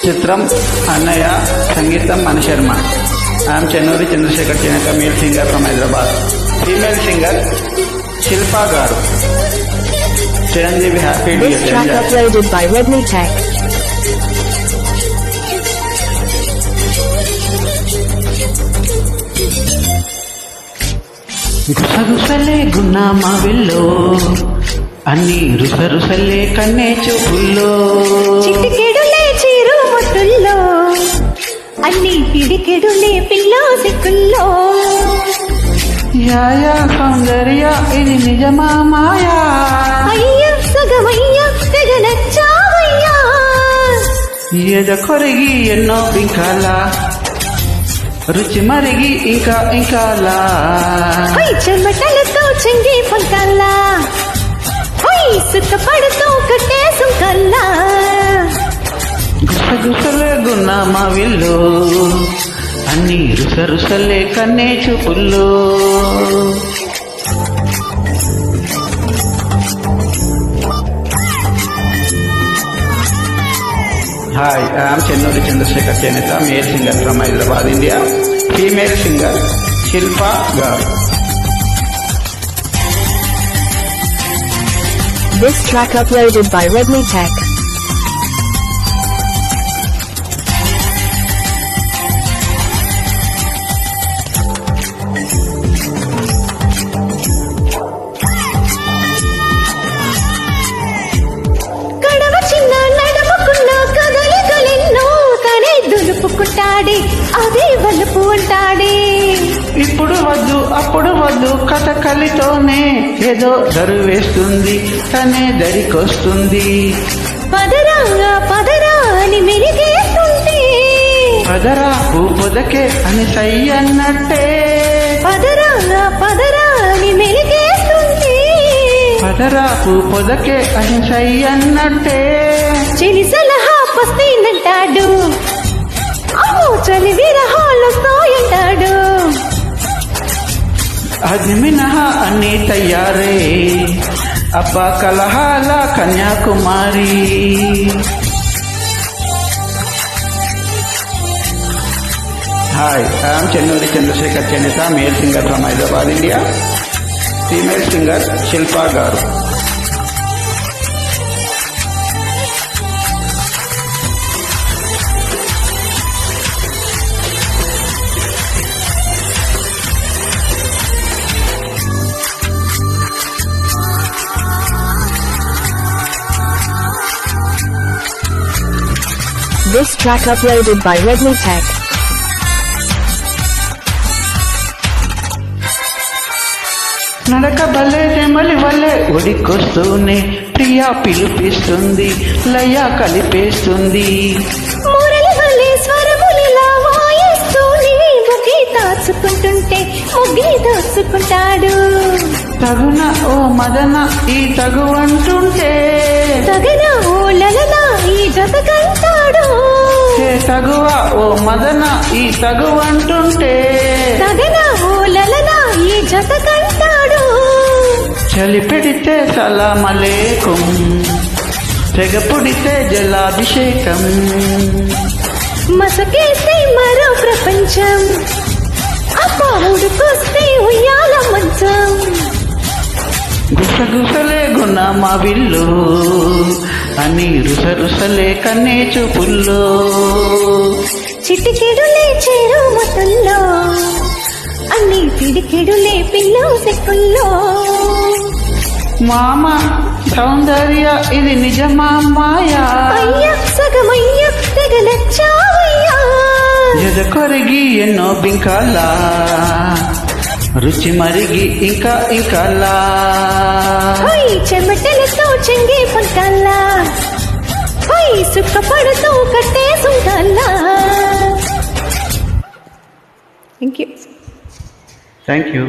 చిత్రం అన్నయ్య, సంగీతం మణిశర్మ. ఐఎమ్ చెన్నూరి చంద్రశేఖర్ చేనేత, male singer from Hyderabad. Female singer Shilpa గారు. Chiranjeevi happy This track uploaded by Redmi Tech. గుసగుసలే గున్నా మావిల్లో, అన్ని రుసరుసలే కన్నే చూపుల్లో, చిటికెడులే చీరు ముట్టుల్లో, అన్ని పిడికెడులే పిల్లో సిక్కుల్లో. యాయా సౌందర్య ఇది నిజమా మాయా, అయ్యా సగమయ్యా తెగ నచ్చావయ్యా. ఎద కొరిగి ఎన్నో బింకాల, రుచి మరిగి ఇంకా ఇంకాలా. హై చెమటలతో చెంగి పంకల్లా, హై సుఖపడుతూ కట్టే సుంకల్లా. గుసగుసలే గున్నా మావిల్లో, అన్ని రుసరుసలే కన్నే చూపుల్లో. హాయ్, ఐఎమ్ చెన్నూరి చంద్రశేఖర్ చేనేత, male singer from Hyderabad, India. Female singer Shilpa గారు. This track uploaded by Redmi Tech. కడవ చిన్న నడమకున్న కదలికలెన్నో తనే దులుపుకుంటాడే, అదే వలుపు అంటాడే. ఇప్పుడు వద్దు అప్పుడు వద్దు కథకలితోనే ఏదో దరు వేస్తుంది, తనే దరికొస్తుంది. పదరా పదరా అని మెరిగేస్తుంటే, పదరా పొదకే అని సై అన్నట్టే, పదరా పదరా అని మెరిగేస్తుంటే. పదరా పొదకే అని సై అన్నట్టే. చెలి సలహా పస్తేనంటాడు, అమ్మో చలి విరహాలొస్తాయంటాడు. అది మినహా అన్ని తయారే, అబ్బా కలహాల కన్యాకుమారి. హాయ్, ఐఎమ్ చెన్నూరి చంద్రశేఖర్ చేనేత, male singer from Hyderabad, India. Female singer Shilpa గారు. This track uploaded by Redmi Tech. నడక భలే నెమలి వల్లే ఒడికొస్తూనే ప్రియా పిలిపిస్తుంది, లయ కలిపేస్తుంది. మురళి వల్లే స్వరములిలా వాయిస్తూనే ముగి దాచుకుంటుంటే ముగి దాచుకుంటాడు. తగున ఓ మదన ఈ తగు అంటుంటే, తగన ఓ లలనా ఈ జతకంటాడు. తగువ ఓ మదన ఈ తగు అంటుంటే, తగన ఓ లలనా ఈ జతకంటాడు. చలి పెడితే సలామలేకుం, తెగ పుడితే జలాభిషేకం. మసకేస్తే మరో ప్రపంచం, అబ్బా ఉడుకొస్తే ఉయ్యాల మంచం. గుసగుసలే గున్న మా విల్లు, అని రుసరుసలే కన్నే చూపుల్లో. చిటికెడులే చేరు మొత్తంలో, అన్ని పిడికెడులే పిల్లో సిక్కుల్లో. మామ సౌందర్య ఇది నిజమా మాయా, అయ్యా సగమయ్యా తెగ నచ్చావయ్యా. ఎద కొరిగి ఎన్నో బింకాలా, రుచి మరిగి ఇంకా ఇంకాలా. హై చెమటలతో చెంగి పంకల్లా, హై సుఖపడుతూ కట్టే సుంకల్లా. Thank you.